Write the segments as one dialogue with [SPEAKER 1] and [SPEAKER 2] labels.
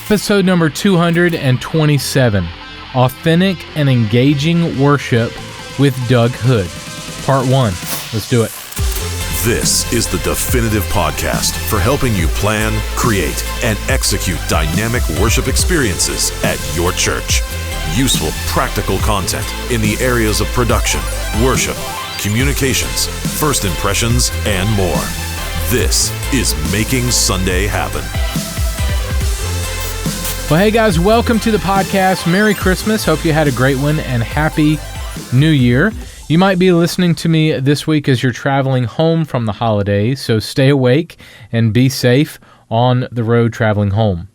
[SPEAKER 1] Episode number 227, Authentic and Engaging Worship with Doug Hood. Part 1. Let's do it.
[SPEAKER 2] This is the definitive podcast for helping you plan, create, and execute dynamic worship experiences at your church. Useful, practical content in the areas of production, worship, communications, first impressions, and more. This is Making Sunday Happen.
[SPEAKER 1] Well, hey guys, welcome to the podcast. Merry Christmas. Hope you had a great one and Happy New Year. You might be listening to me this week as you're traveling home from the holidays, so stay awake and be safe on the road traveling home.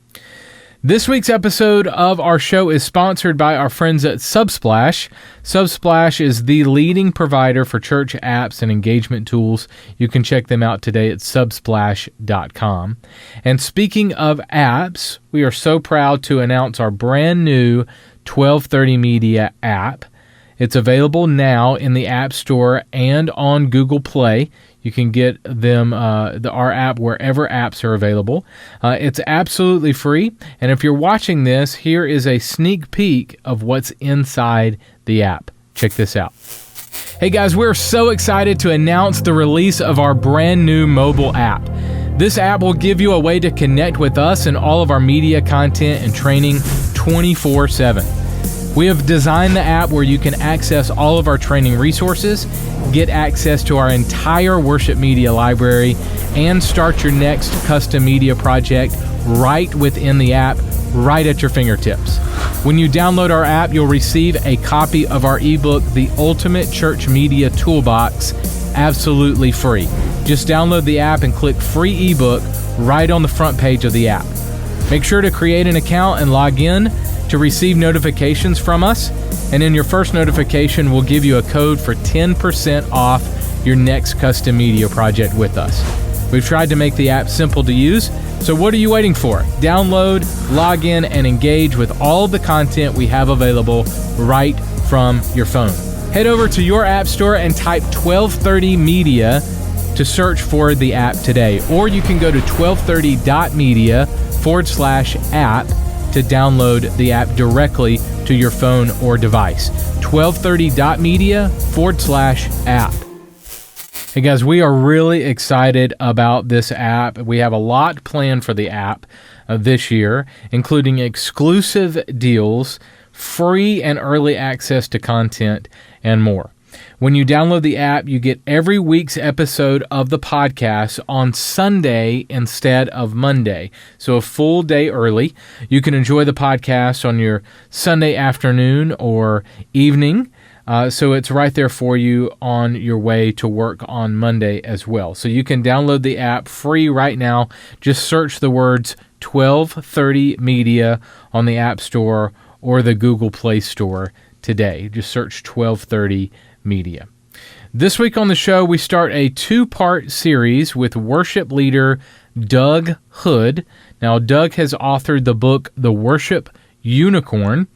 [SPEAKER 1] This week's episode of our show is sponsored by our friends at Subsplash. Subsplash is the leading provider for church apps and engagement tools. You can check them out today at subsplash.com. And speaking of apps, we are so proud to announce our brand new 1230 Media app. It's available now in the App Store and on Google Play. You can get them, our app, wherever apps are available. It's absolutely free. And if you're watching this, here is a sneak peek of what's inside the app. Check this out. Hey guys, we're so excited to announce the release of our brand new mobile app. This app will give you a way to connect with us and all of our media content and training 24/7. We have designed the app where you can access all of our training resources, get access to our entire worship media library, and start your next custom media project right within the app, right at your fingertips. When you download our app, you'll receive a copy of our ebook, The Ultimate Church Media Toolbox, absolutely free. Just download the app and click free ebook right on the front page of the app. Make sure to create an account and log in to receive notifications from us, and in your first notification, we'll give you a code for 10% off your next custom media project with us. We've tried to make the app simple to use, so what are you waiting for? Download, log in, and engage with all the content we have available right from your phone. Head over to your app store and type 1230 Media to search for the app today, or you can go to 1230.media/app to download the app directly to your phone or device. 1230.media/app. Hey guys, we are really excited about this app. We have a lot planned for the app this year, including exclusive deals, free and early access to content, and more. When you download the app, you get every week's episode of the podcast on Sunday instead of Monday. So a full day early. You can enjoy the podcast on your Sunday afternoon or evening. So it's right there for you on your way to work on Monday as well. So you can download the app free right now. Just search the words 1230 Media on the App Store or the Google Play Store today. Just search 1230 Media. This week on the show, we start a two-part series with worship leader Doug Hood. Now, Doug has authored the book, The Worship Unicorn.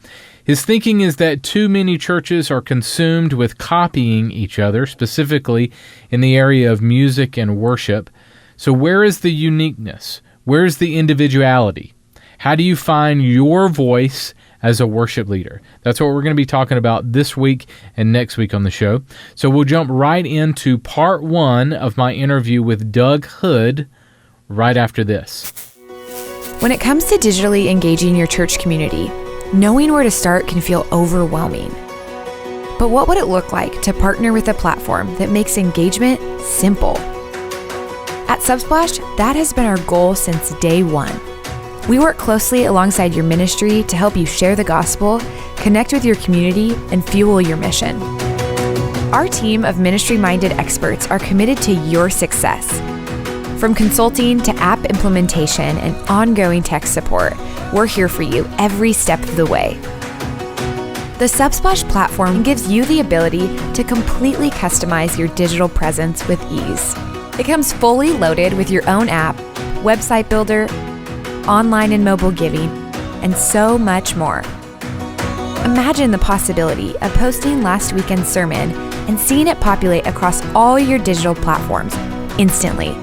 [SPEAKER 1] His thinking is that too many churches are consumed with copying each other, specifically in the area of music and worship. So where is the uniqueness? Where is the individuality? How do you find your voice as a worship leader? That's what we're going to be talking about this week and next week on the show. So we'll jump right into part 1 of my interview with Doug Hood right after this.
[SPEAKER 3] When it comes to digitally engaging your church community, knowing where to start can feel overwhelming. But what would it look like to partner with a platform that makes engagement simple? At Subsplash, that has been our goal since day one. We work closely alongside your ministry to help you share the gospel, connect with your community, and fuel your mission. Our team of ministry-minded experts are committed to your success. From consulting to app implementation and ongoing tech support, we're here for you every step of the way. The Subsplash platform gives you the ability to completely customize your digital presence with ease. It comes fully loaded with your own app, website builder, online and mobile giving, and so much more. Imagine the possibility of posting last weekend's sermon and seeing it populate across all your digital platforms instantly.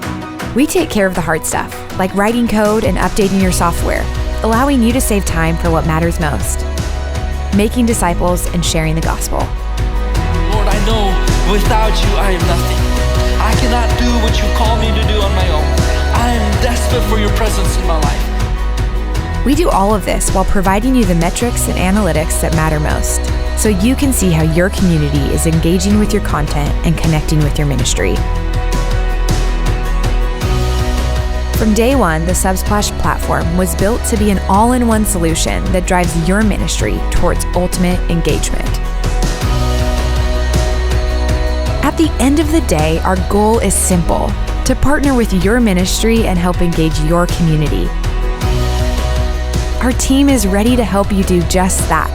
[SPEAKER 3] We take care of the hard stuff, like writing code and updating your software, allowing you to save time for what matters most, making disciples and sharing the gospel.
[SPEAKER 4] Lord, I know without you I am nothing. I cannot do what you call me to do on my own. I am desperate for your presence in my life.
[SPEAKER 3] We do all of this while providing you the metrics and analytics that matter most, so you can see how your community is engaging with your content and connecting with your ministry. From day one, the Subsplash platform was built to be an all-in-one solution that drives your ministry towards ultimate engagement. At the end of the day, our goal is simple: to partner with your ministry and help engage your community. Our team is ready to help you do just that.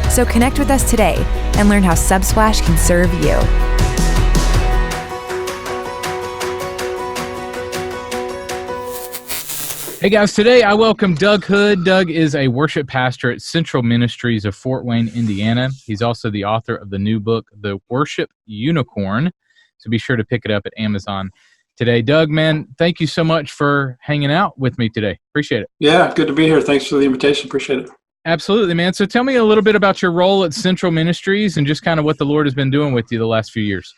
[SPEAKER 3] So connect with us today and learn how Subsplash can serve you.
[SPEAKER 1] Hey guys, today I welcome Doug Hood. Doug is a worship pastor at Central Ministries of Fort Wayne, Indiana. He's also the author of the new book, The Worship Unicorn. So be sure to pick it up at Amazon today. Doug, man, thank you so much for hanging out with me today. Appreciate it.
[SPEAKER 5] Yeah, good to be here. Thanks for the invitation. Appreciate it.
[SPEAKER 1] Absolutely, man. So tell me a little bit about your role at Central Ministries and just kind of what the Lord has been doing with you the last few years.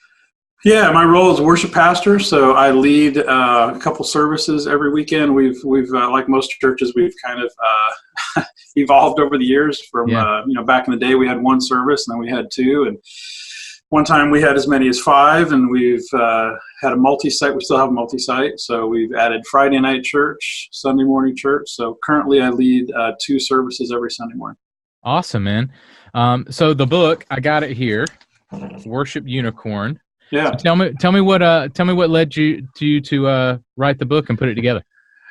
[SPEAKER 5] Yeah, my role is worship pastor, so I lead a couple services every weekend. We've like most churches, we've kind of evolved over the years. From back in the day, we had one service, and then we had two, and one time we had as many as five. And we've had a multi-site. We still have a multi-site, so we've added Friday night church, Sunday morning church. So currently, I lead two services every Sunday morning.
[SPEAKER 1] Awesome, man. So the book, I got it here, Worship Unicorn.
[SPEAKER 5] Yeah.
[SPEAKER 1] So tell me what led you to write the book and put it together.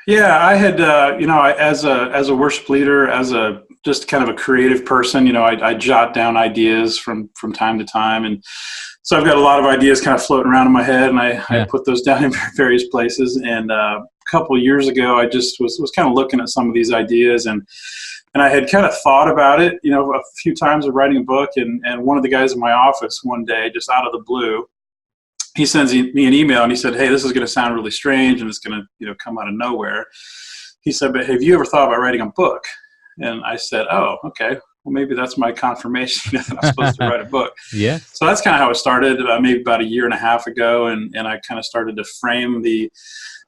[SPEAKER 5] Yeah, I had as a worship leader, as a just kind of a creative person, I jot down ideas from time to time, and so I've got a lot of ideas kind of floating around in my head, and I put those down in various places. And a couple of years ago, I just was kind of looking at some of these ideas, and I had kind of thought about it, a few times of writing a book, and one of the guys in my office one day, just out of the blue, he sends me an email, and he said, "Hey, this is going to sound really strange, and it's going to, come out of nowhere." He said, "But have you ever thought about writing a book?" And I said, "Oh, okay. Well, maybe that's my confirmation that I'm supposed to write a book."
[SPEAKER 1] Yeah.
[SPEAKER 5] So that's kind of how it started, maybe about a year and a half ago, and I kind of started to frame the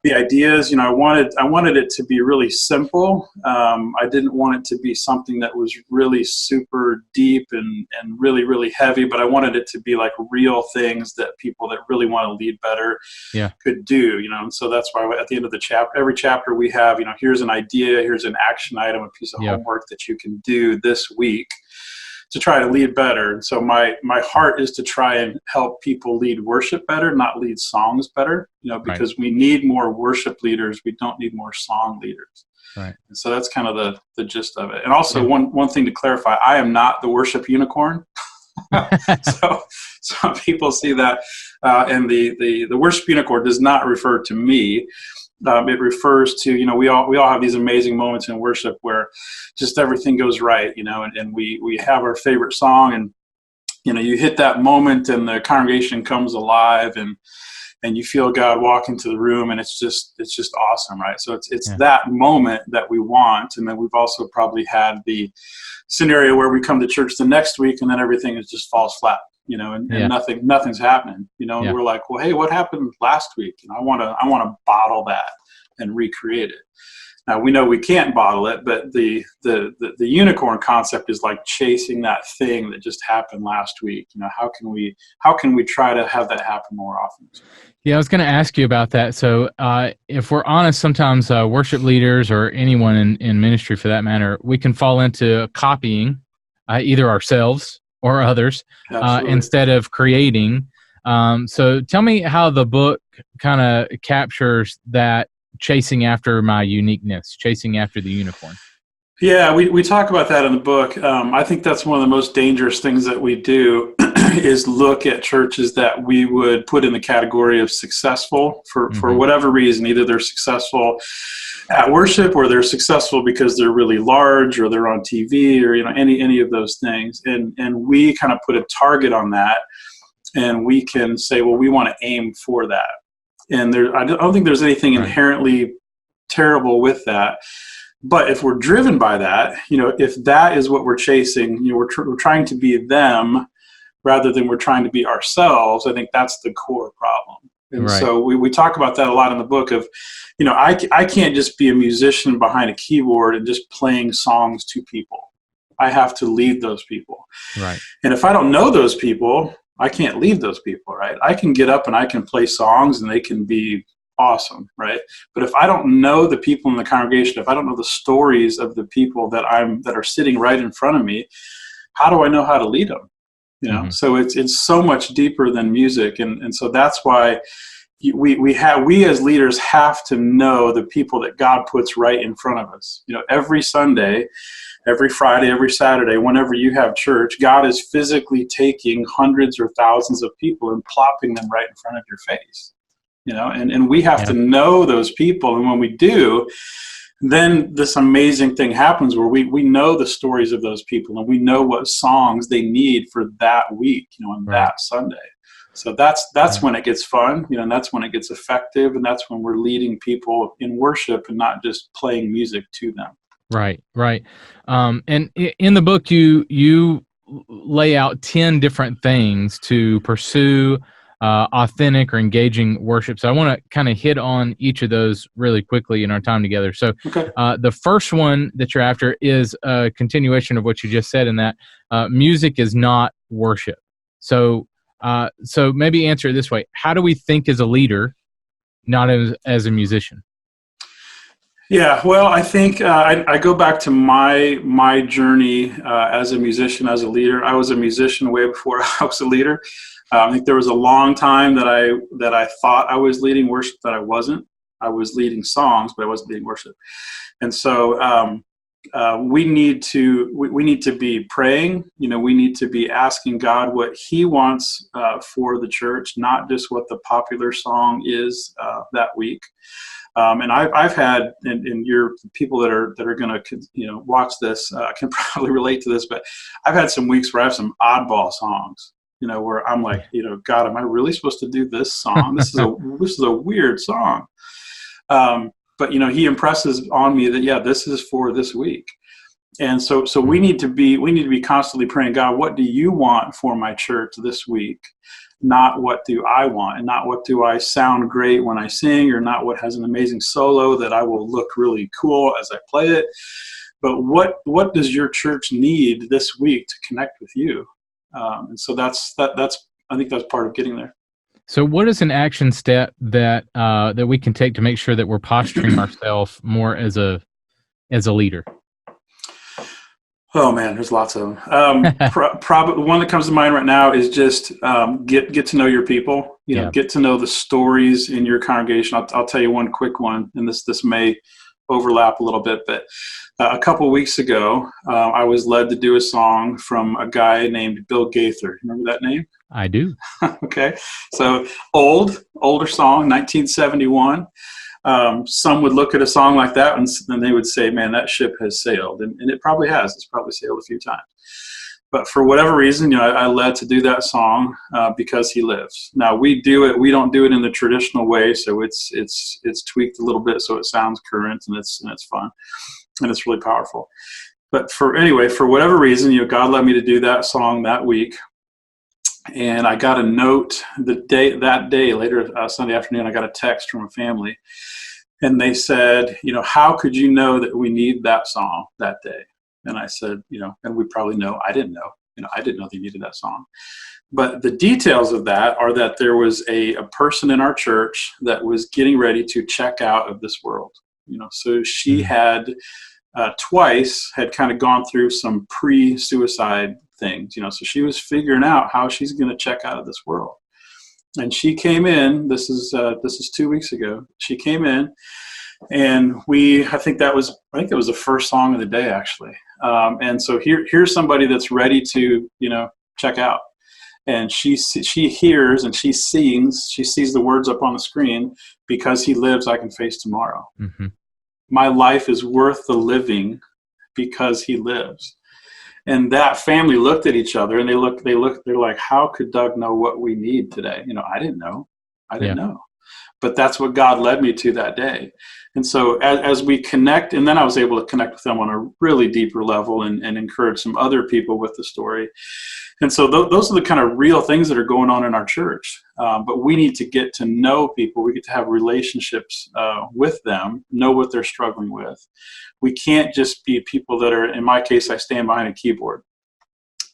[SPEAKER 5] ideas. I wanted it to be really simple. I didn't want it to be something that was really super deep and really, really heavy, but I wanted it to be like real things that people that really want to lead better could do, and so that's why at the end of the chapter, every chapter we have, here's an idea, here's an action item, a piece of homework that you can do this week to try to lead better. And so my heart is to try and help people lead worship better, not lead songs better, because we need more worship leaders. We don't need more song leaders.
[SPEAKER 1] Right. And
[SPEAKER 5] so that's kind of the gist of it. And also one thing to clarify, I am not the worship unicorn. So some people see that, and the worship unicorn does not refer to me. It refers to, we all have these amazing moments in worship where just everything goes right, and we have our favorite song, and, you hit that moment and the congregation comes alive, and you feel God walk into the room, and it's just awesome, right? So it's that moment that we want. And then we've also probably had the scenario where we come to church the next week and then everything just falls flat. And nothing's happening, and we're like, well, hey, what happened last week? I want to bottle that and recreate it. Now we know we can't bottle it, but the unicorn concept is like chasing that thing that just happened last week. How can we try to have that happen more often?
[SPEAKER 1] Yeah, I was going to ask you about that. So if we're honest, sometimes worship leaders or anyone in ministry for that matter, we can fall into copying either ourselves or others instead of creating. So tell me how the book kind of captures that chasing after my uniqueness, chasing after the unicorn.
[SPEAKER 5] Yeah, we talk about that in the book. I think that's one of the most dangerous things that we do is look at churches that we would put in the category of successful for whatever reason. Either they're successful at worship, or they're successful because they're really large, or they're on TV, or any of those things. And we kind of put a target on that, and we can say, well, we want to aim for that. And I don't think there's anything inherently terrible with that. But if we're driven by that, if that is what we're chasing, we're trying to be them rather than we're trying to be ourselves. I think that's the core problem. And
[SPEAKER 1] Right.
[SPEAKER 5] so we talk about that a lot in the book of, I can't just be a musician behind a keyboard and just playing songs to people. I have to lead those people.
[SPEAKER 1] Right.
[SPEAKER 5] And if I don't know those people, I can't lead those people, right? I can get up and I can play songs and they can be awesome, right? But if I don't know the people in the congregation, if I don't know the stories of the people that are sitting right in front of me, how do I know how to lead them?
[SPEAKER 1] Mm-hmm.
[SPEAKER 5] So it's so much deeper than music, and so that's why we as leaders have to know the people that God puts right in front of us. Every Sunday, every Friday, every Saturday, whenever you have church, God is physically taking hundreds or thousands of people and plopping them right in front of your face. And we have to know those people, and when we do, then this amazing thing happens where we know the stories of those people and we know what songs they need for that week, on that Sunday. So that's when it gets fun, and that's when it gets effective, and that's when we're leading people in worship and not just playing music to them.
[SPEAKER 1] Right. And in the book, you lay out 10 different things to pursue authentic or engaging worship. So I want to kind of hit on each of those really quickly in our time together. So the first one that you're after is a continuation of what you just said, in that music is not worship. So maybe answer it this way: how do we think as a leader, not as a musician?
[SPEAKER 5] Yeah, well, I think I go back to my journey as a musician, as a leader. I was a musician way before I was a leader. I think there was a long time that I thought I was leading worship that I wasn't. I was leading songs, but I wasn't leading worship. And so we need to be praying. We need to be asking God what He wants for the church, not just what the popular song is that week. And I've had, and your people that are going to watch this can probably relate to this, but I've had some weeks where I have some oddball songs, where I'm like, God, am I really supposed to do this song? This is a weird song. But He impresses on me that this is for this week. And so we need to be constantly praying, God, what do you want for my church this week? Not what do I want, and not what do I sound great when I sing, or not what has an amazing solo that I will look really cool as I play it. But what does your church need this week to connect with you? And so that's I think that's part of getting there.
[SPEAKER 1] So what is an action step that we can take to make sure that we're posturing ourselves more as a leader?
[SPEAKER 5] Oh man, there's lots of them. Probably one that comes to mind right now is just get to know your people. Get to know the stories in your congregation. I'll tell you one quick one, and this may overlap a little bit, but a couple weeks ago, I was led to do a song from a guy named Bill Gaither. Remember that name?
[SPEAKER 1] I do.
[SPEAKER 5] Okay, so older song, 1971. Some would look at a song like that and then they would say, man, that ship has sailed. And it probably has. It's probably sailed a few times. But for whatever reason, I led to do that song because he lives. Now we don't do it in the traditional way, so it's tweaked a little bit so it sounds current and it's fun and it's really powerful. But for whatever reason, God led me to do that song that week. And I got a note that day, later Sunday afternoon, I got a text from a family. And they said, how could you know that we need that song that day? And I said, and we probably know. I didn't know. I didn't know they needed that song. But the details of that are that there was a person in our church that was getting ready to check out of this world. So she had twice had kind of gone through some pre-suicide things, so she was figuring out how she's going to check out of this world. And she came in, this is 2 weeks ago. She came in and I think that was the first song of the day, actually. And so here's somebody that's ready to, check out. And she hears and she sees the words up on the screen, because he lives, I can face tomorrow. Mm-hmm. My life is worth the living because he lives. And that family looked at each other and they're like, how could Doug know what we need today? I didn't know. but that's what God led me to that day. And so as we connect, and then I was able to connect with them on a really deeper level and encourage some other people with the story. And so those are the kind of real things that are going on in our church. But we need to get to know people. We get to have relationships with them, know what they're struggling with. We can't just be people that are, in my case, I stand behind a keyboard.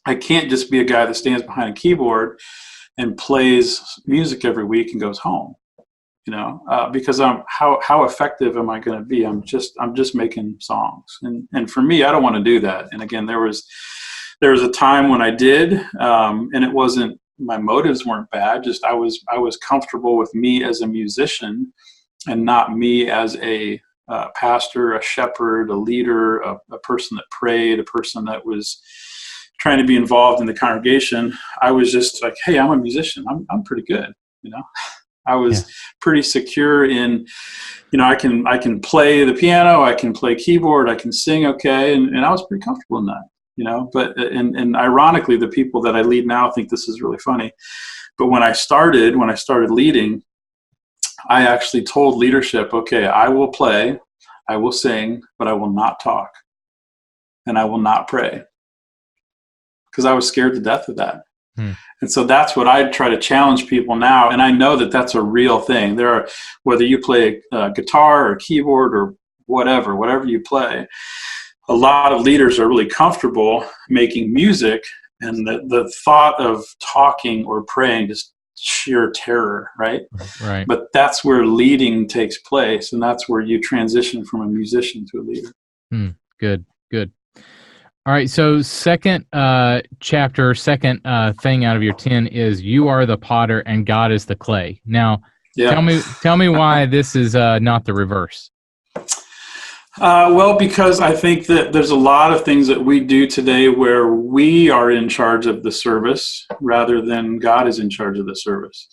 [SPEAKER 5] I can't just be a guy that stands behind a keyboard and plays music every week and goes home. Because how effective am I going to be? I'm just making songs, and for me, I don't want to do that. And again, there was a time when I did, and it wasn't, my motives weren't bad. Just I was comfortable with me as a musician, and not me as a pastor, a shepherd, a leader, a person that prayed, a person that was trying to be involved in the congregation. I was just like, hey, I'm a musician. I'm pretty good, I was pretty secure in, I can play the piano, I can play keyboard, I can sing okay, and I was pretty comfortable in that, But and ironically, the people that I lead now think this is really funny. But when I started leading, I actually told leadership, okay, I will play, I will sing, but I will not talk, and I will not pray, because I was scared to death of that. And so that's what I try to challenge people now. And I know that that's a real thing. There are, whether you play guitar or keyboard or whatever you play, a lot of leaders are really comfortable making music, and the thought of talking or praying just sheer terror, right?
[SPEAKER 1] Right.
[SPEAKER 5] But that's where leading takes place, and that's where you transition from a musician to a leader.
[SPEAKER 1] Good. All right, so second chapter, second thing out of your 10 is you are the potter and God is the clay. Now, tell me why this is not the reverse.
[SPEAKER 5] Well, because I think that there's a lot of things that we do today where we are in charge of the service rather than God is in charge of the service.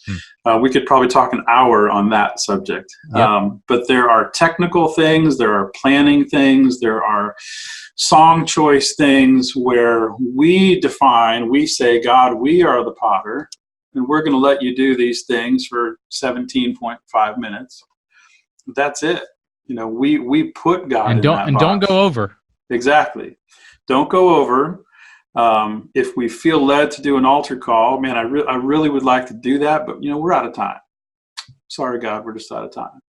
[SPEAKER 5] We could probably talk an hour on that subject.
[SPEAKER 1] Yep.
[SPEAKER 5] But there are technical things, there are planning things, there are song choice things where we say, God, we are the potter, and we're going to let you do these things for 17.5 minutes. That's it. We put God in that box.
[SPEAKER 1] And don't go over.
[SPEAKER 5] Exactly. Don't go over. If we feel led to do an altar call, man, I really would like to do that, but we're out of time. Sorry, God, we're just out of time.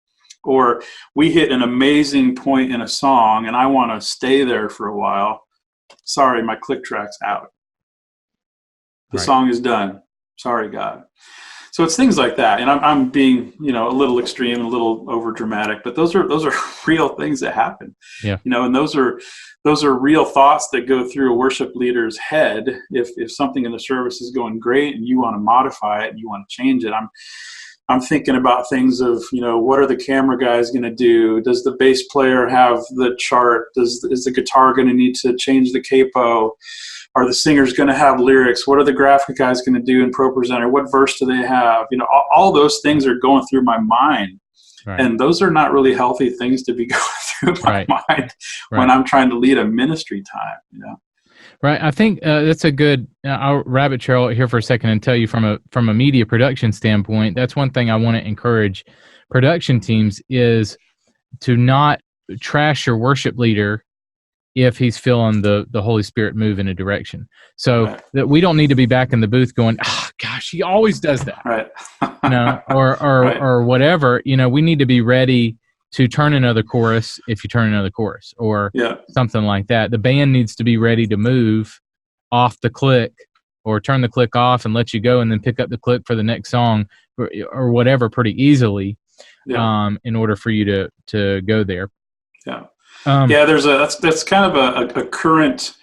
[SPEAKER 5] Or we hit an amazing point in a song and I want to stay there for a while. Sorry, my click track's out. The song is done. Sorry, God. So it's things like that. And I'm being, a little extreme, a little over dramatic, but those are real things that happen.
[SPEAKER 1] Yeah.
[SPEAKER 5] And those are real thoughts that go through a worship leader's head. If something in the service is going great and you want to modify it and you want to change it, I'm thinking about things of, what are the camera guys going to do? Does the bass player have the chart? Is the guitar going to need to change the capo? Are the singers going to have lyrics? What are the graphic guys going to do in ProPresenter? What verse do they have? All those things are going through my mind. Right. And those are not really healthy things to be going through my mind when I'm trying to lead a ministry time,
[SPEAKER 1] Right. I think that's a good. I'll rabbit trail here for a second and tell you from a media production standpoint. That's one thing I want to encourage production teams is to not trash your worship leader if he's feeling the Holy Spirit move in a direction. So that we don't need to be back in the booth going, gosh, he always does that,
[SPEAKER 5] right?
[SPEAKER 1] or whatever. We need to be ready to turn another chorus if you turn another chorus or something like that. The band needs to be ready to move off the click or turn the click off and let you go and then pick up the click for the next song or whatever pretty easily in order for you to go there.
[SPEAKER 5] Yeah. That's kind of a current,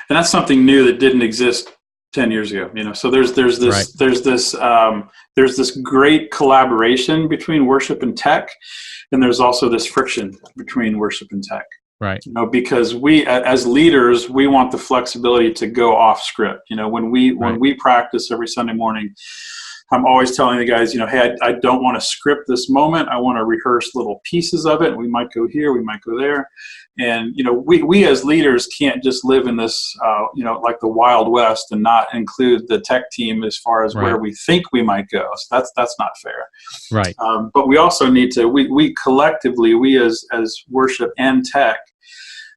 [SPEAKER 5] and that's something new that didn't exist 10 years ago. So there's this great collaboration between worship and tech. And there's also this friction between worship and tech.
[SPEAKER 1] Right.
[SPEAKER 5] Because we, as leaders, we want the flexibility to go off script. When we practice every Sunday morning, I'm always telling the guys, hey, I don't want to script this moment. I want to rehearse little pieces of it. We might go here, we might go there. And, we as leaders can't just live in this, like the Wild West and not include the tech team as far as where we think we might go. So that's not fair.
[SPEAKER 1] Right.
[SPEAKER 5] But we also need to, we collectively, we as worship and tech,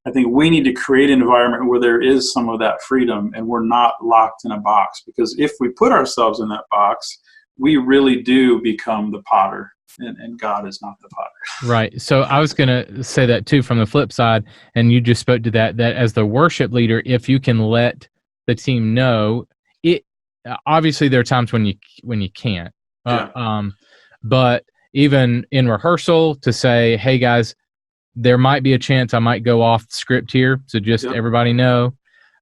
[SPEAKER 5] I think we need to create an environment where there is some of that freedom and we're not locked in a box. Because if we put ourselves in that box, we really do become the potter, and God is not the potter.
[SPEAKER 1] Right. So I was going to say that too from the flip side, and you just spoke to that as the worship leader, if you can let the team know, it obviously there are times when you can't. But even in rehearsal to say, hey guys, there might be a chance I might go off script here. So just everybody know,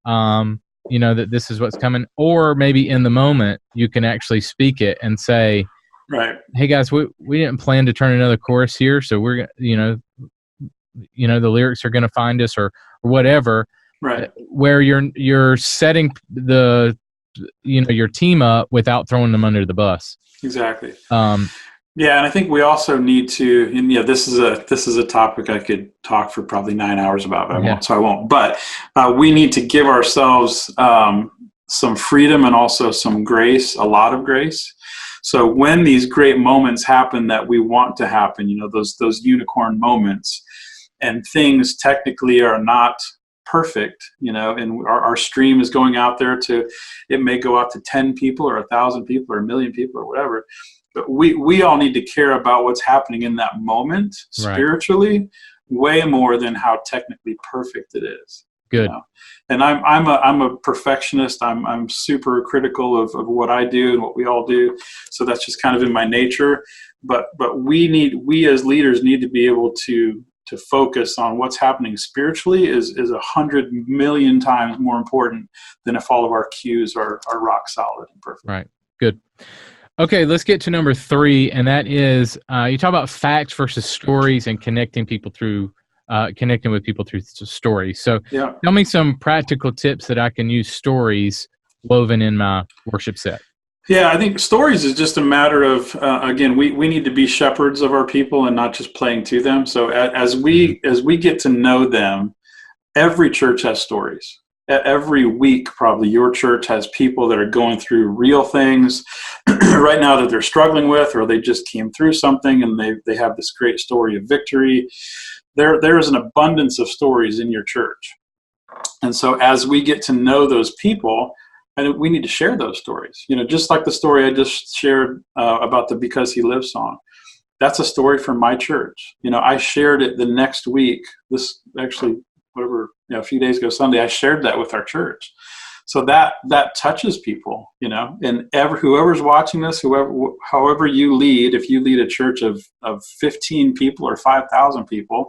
[SPEAKER 1] that this is what's coming. Or maybe in the moment, you can actually speak it and say,
[SPEAKER 5] right,
[SPEAKER 1] hey guys, we didn't plan to turn another chorus here. So we're, the lyrics are going to find us or whatever.
[SPEAKER 5] Right.
[SPEAKER 1] Where you're setting your team up without throwing them under the bus.
[SPEAKER 5] Exactly. Yeah, and I think we also need to, and this is a topic I could talk for probably 9 hours about, but I won't. But we need to give ourselves some freedom and also some grace, a lot of grace. So when these great moments happen that we want to happen, those unicorn moments, and things technically are not perfect, and our stream is going out there it may go out to 10 people or 1,000 people or 1 million people or whatever. But we all need to care about what's happening in that moment spiritually, way more than how technically perfect it is.
[SPEAKER 1] Good.
[SPEAKER 5] And I'm a perfectionist. I'm super critical of what I do and what we all do. So that's just kind of in my nature. But we as leaders need to be able to focus on what's happening spiritually is 100 million times more important than if all of our cues are rock solid and perfect.
[SPEAKER 1] Right. Good. Okay, let's get to number 3, and that is you talk about facts versus stories and connecting with people through stories. So tell me some practical tips that I can use stories woven in my worship set.
[SPEAKER 5] Yeah, I think stories is just a matter of, again, we need to be shepherds of our people and not just playing to them. So as we get to know them, every church has stories. Every week, probably your church has people that are going through real things right now that they're struggling with, or they just came through something and they have this great story of victory. There is an abundance of stories in your church. And so as we get to know those people, and we need to share those stories, just like the story I just shared about the Because He Lives song. That's a story from my church. I shared it the next week. This actually, a few days ago, Sunday, I shared that with our church. So that touches people, and whoever's watching this, however you lead, if you lead a church of 15 people or 5,000 people,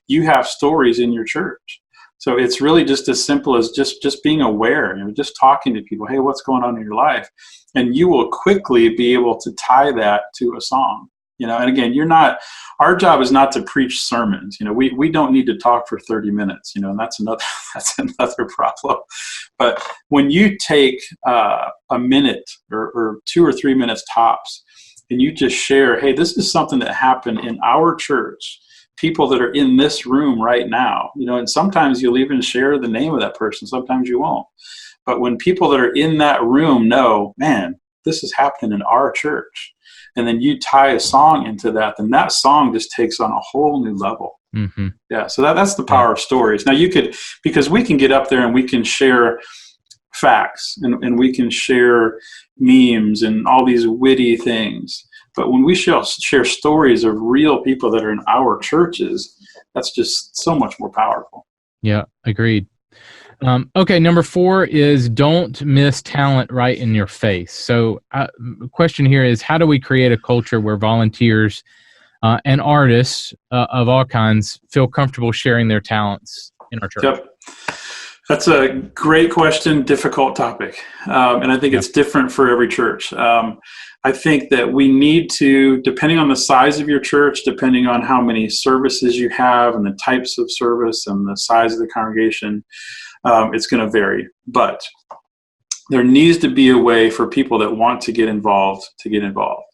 [SPEAKER 5] you have stories in your church. So it's really just as simple as just being aware, just talking to people, hey, what's going on in your life? And you will quickly be able to tie that to a song. And again, our job is not to preach sermons. We don't need to talk for 30 minutes, and that's another problem. But when you take a minute or 2 or 3 minutes tops, and you just share, hey, this is something that happened in our church, people that are in this room right now, and sometimes you'll even share the name of that person. Sometimes you won't. But when people that are in that room know, man, this is happening in our church, and then you tie a song into that, then that song just takes on a whole new level.
[SPEAKER 1] Mm-hmm.
[SPEAKER 5] Yeah, so that's the power of stories. Now because we can get up there and we can share facts and we can share memes and all these witty things. But when we share stories of real people that are in our churches, that's just so much more powerful.
[SPEAKER 1] Yeah, agreed. Okay, number 4 is don't miss talent right in your face. So the question here is, how do we create a culture where volunteers and artists of all kinds feel comfortable sharing their talents in our church?
[SPEAKER 5] Yep. That's a great question, difficult topic. And I think it's different for every church. I think that we need to, depending on the size of your church, depending on how many services you have and the types of service and the size of the congregation, it's going to vary. But there needs to be a way for people that want to get involved to get involved.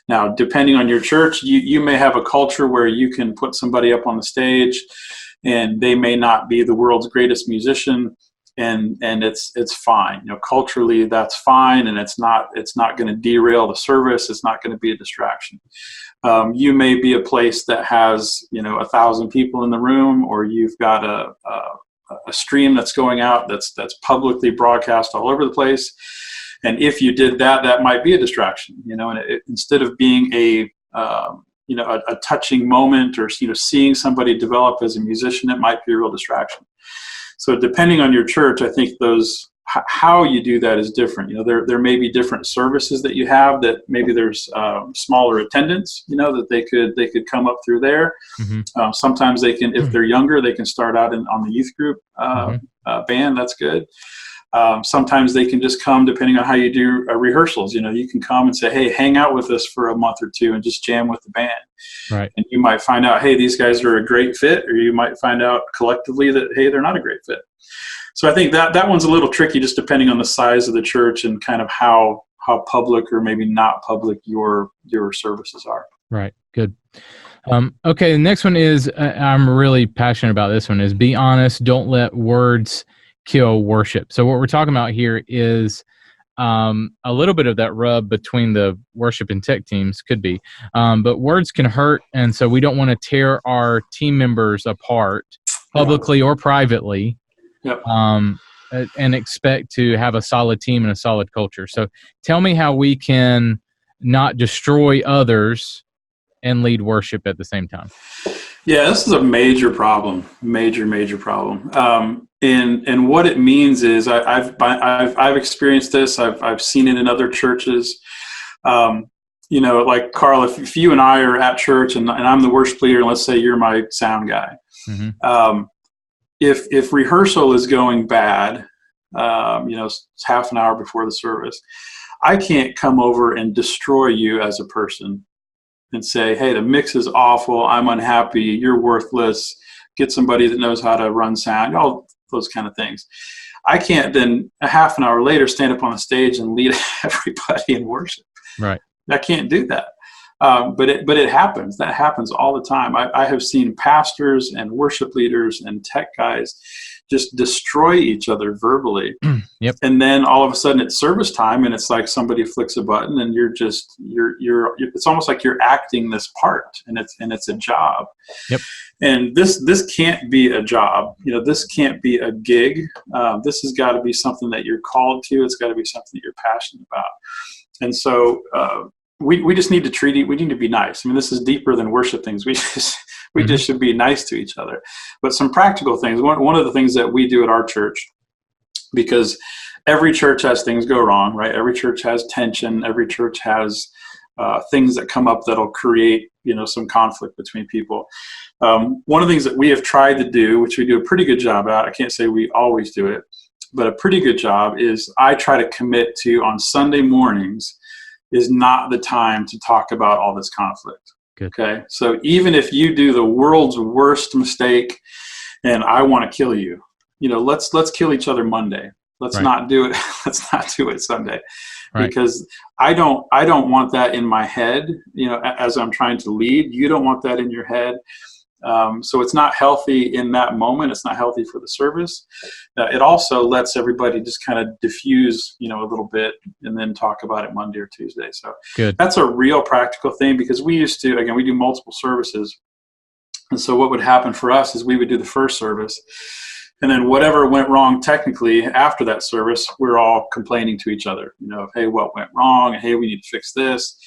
[SPEAKER 5] Now, depending on your church, you may have a culture where you can put somebody up on the stage and they may not be the world's greatest musician, and it's fine. Culturally that's fine, and it's not going to derail the service. It's not going to be a distraction. You may be a place that has 1,000 people in the room, or you've got a stream that's going out that's publicly broadcast all over the place. And if you did that, that might be a distraction, and instead of being a touching moment, or seeing somebody develop as a musician, it might be a real distraction. So depending on your church, I think how you do that is different. There may be different services that you have that maybe there's smaller attendance, that they could come up through there.
[SPEAKER 1] Mm-hmm.
[SPEAKER 5] Sometimes they can, if they're younger, they can start out on the youth group band. That's good. Sometimes they can just come, depending on how you do rehearsals. You can come and say, hey, hang out with us for a month or two and just jam with the band.
[SPEAKER 1] Right. And
[SPEAKER 5] you might find out, hey, these guys are a great fit, or you might find out collectively that, hey, they're not a great fit. So I think that one's a little tricky, just depending on the size of the church and kind of how public or maybe not public your services are.
[SPEAKER 1] Right. Good. Okay. The next one is, I'm really passionate about this one, is be honest. Don't let words kill worship. So what we're talking about here is a little bit of that rub between the worship and tech teams, could be, but words can hurt, and so we don't want to tear our team members apart publicly or privately.
[SPEAKER 5] Yep.
[SPEAKER 1] And expect to have a solid team and a solid culture. So tell me how we can not destroy others and lead worship at the same time.
[SPEAKER 5] Yeah, this is a major problem, major problem. And what it means is I've experienced this. I've seen it in other churches. Like Carl, if you and I are at church and I'm the worship leader, and let's say you're my sound guy,
[SPEAKER 1] mm-hmm.
[SPEAKER 5] If rehearsal is going bad, it's half an hour before the service, I can't come over and destroy you as a person and say, hey, the mix is awful, I'm unhappy, you're worthless, get somebody that knows how to run sound, all those kind of things. I can't then a half an hour later stand up on the stage and lead everybody in worship.
[SPEAKER 1] Right.
[SPEAKER 5] I can't do that. But it happens. That happens all the time. I have seen pastors and worship leaders and tech guys just destroy each other verbally.
[SPEAKER 1] Yep.
[SPEAKER 5] And then all of a sudden it's service time, and it's like somebody flicks a button, and you're it's almost like you're acting this part, and it's a job.
[SPEAKER 1] Yep. And
[SPEAKER 5] this can't be a job. This can't be a gig. This has got to be something that you're called to. It's got to be something that you're passionate about. And so we just need to treat it. We need to be nice. I mean, this is deeper than worship things. We just should be nice to each other. But some practical things. One of the things that we do at our church, because every church has things go wrong, right? Every church has tension. Every church has things that come up that'll create, some conflict between people. One of the things that we have tried to do, which we do a pretty good job at, I can't say we always do it, but a pretty good job, is I try to commit to, on Sunday mornings, is not the time to talk about all this conflict.
[SPEAKER 1] Good.
[SPEAKER 5] Okay. So even if you do the world's worst mistake and I want to kill you, let's kill each other Monday. Let's not do it. Let's not do it Sunday, because I don't want that in my head, as I'm trying to lead. You don't want that in your head. So it's not healthy in that moment. It's not healthy for the service. It also lets everybody just kind of diffuse, a little bit, and then talk about it Monday or Tuesday. So
[SPEAKER 1] good.
[SPEAKER 5] That's a real practical thing, because we used to, again, we do multiple services. And so what would happen for us is we would do the first service, and then whatever went wrong technically after that service, we're all complaining to each other, hey, what went wrong? Hey, we need to fix this.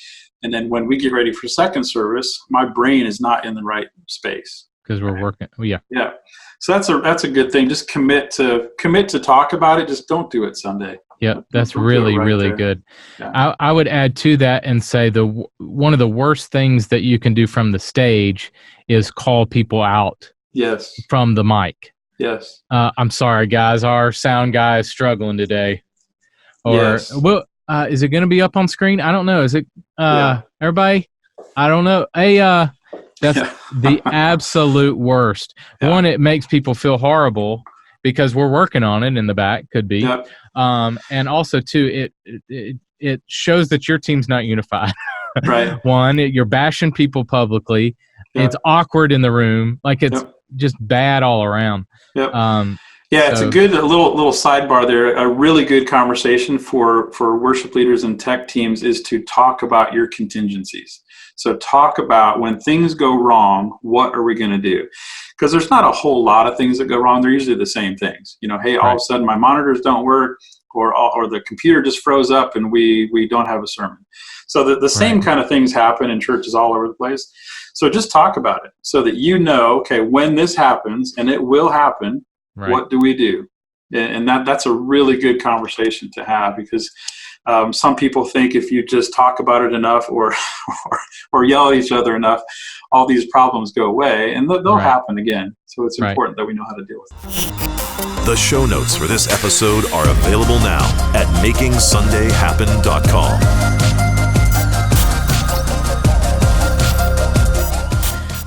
[SPEAKER 5] And then when we get ready for second service, my brain is not in the right space.
[SPEAKER 1] Because we're working. Oh, yeah.
[SPEAKER 5] Yeah. So that's a good thing. Just commit to talk about it. Just don't do it Sunday.
[SPEAKER 1] Yeah, that's really good. Yeah. I would add to that and say one of the worst things that you can do from the stage is call people out.
[SPEAKER 5] Yes.
[SPEAKER 1] From the mic.
[SPEAKER 5] Yes.
[SPEAKER 1] I'm sorry, guys. Our sound guy is struggling today. Or
[SPEAKER 5] yes.
[SPEAKER 1] Well, is it going to be up on screen? I don't know. Is it? Everybody? I don't know. Hey, that's the absolute worst. Yeah. One, it makes people feel horrible, because we're working on it in the back, could be.
[SPEAKER 5] Yep.
[SPEAKER 1] And also, too, it shows that your team's not unified.
[SPEAKER 5] Right.
[SPEAKER 1] One, you're bashing people publicly.
[SPEAKER 5] Yep.
[SPEAKER 1] It's awkward in the room. Like, it's just bad all around.
[SPEAKER 5] Yep. It's a good little sidebar there. A really good conversation for worship leaders and tech teams is to talk about your contingencies. So talk about when things go wrong, what are we going to do? Because there's not a whole lot of things that go wrong. They're usually the same things. Hey, all of a sudden my monitors don't work, or the computer just froze up and we don't have a sermon. So the same kind of things happen in churches all over the place. So just talk about it so that okay, when this happens, and it will happen, what do we do? And that's a really good conversation to have, because some people think if you just talk about it enough or yell at each other enough, all these problems go away, and they'll happen again. So it's important that we know how to deal with it.
[SPEAKER 2] The show notes for this episode are available now at makingsundayhappen.com.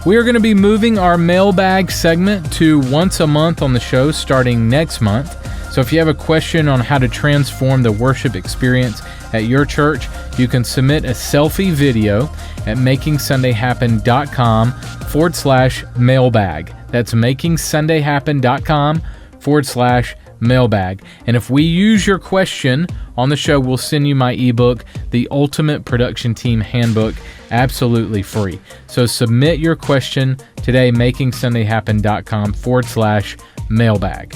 [SPEAKER 1] We are going to be moving our mailbag segment to once a month on the show starting next month. So if you have a question on how to transform the worship experience at your church, you can submit a selfie video at makingsundayhappen.com/mailbag. That's makingsundayhappen.com/mailbag. And if we use your question on the show, we'll send you my ebook, The Ultimate Production Team Handbook, absolutely free. So submit your question today, makingsundayhappen.com/mailbag.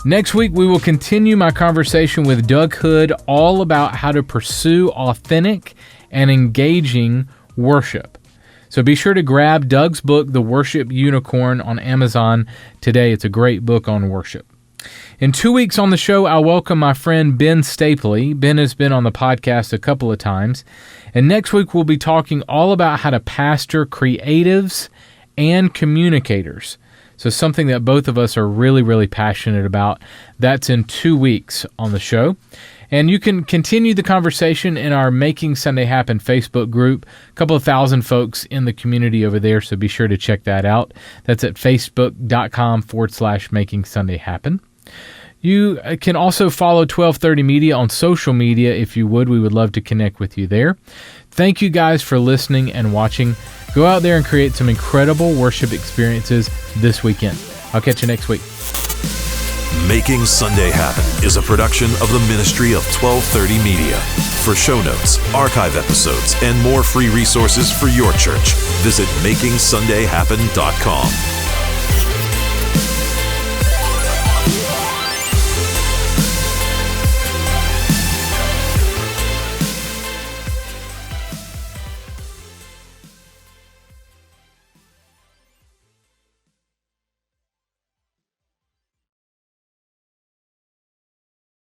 [SPEAKER 1] Next week, we will continue my conversation with Doug Hood all about how to pursue authentic and engaging worship. So be sure to grab Doug's book, The Worship Unicorn, on Amazon today. It's a great book on worship. In 2 weeks on the show, I'll welcome my friend Ben Stapley. Ben has been on the podcast a couple of times. And next week, we'll be talking all about how to pastor creatives and communicators. So something that both of us are really, really passionate about. That's in 2 weeks on the show. And you can continue the conversation in our Making Sunday Happen Facebook group. A couple of thousand folks in the community over there, so be sure to check that out. That's at facebook.com/Making Sunday Happen. You can also follow 1230 Media on social media if you would. We would love to connect with you there. Thank you guys for listening and watching. Go out there and create some incredible worship experiences this weekend. I'll catch you next week.
[SPEAKER 2] Making Sunday Happen is a production of the ministry of 1230 Media. For show notes, archive episodes, and more free resources for your church, visit makingsundayhappen.com.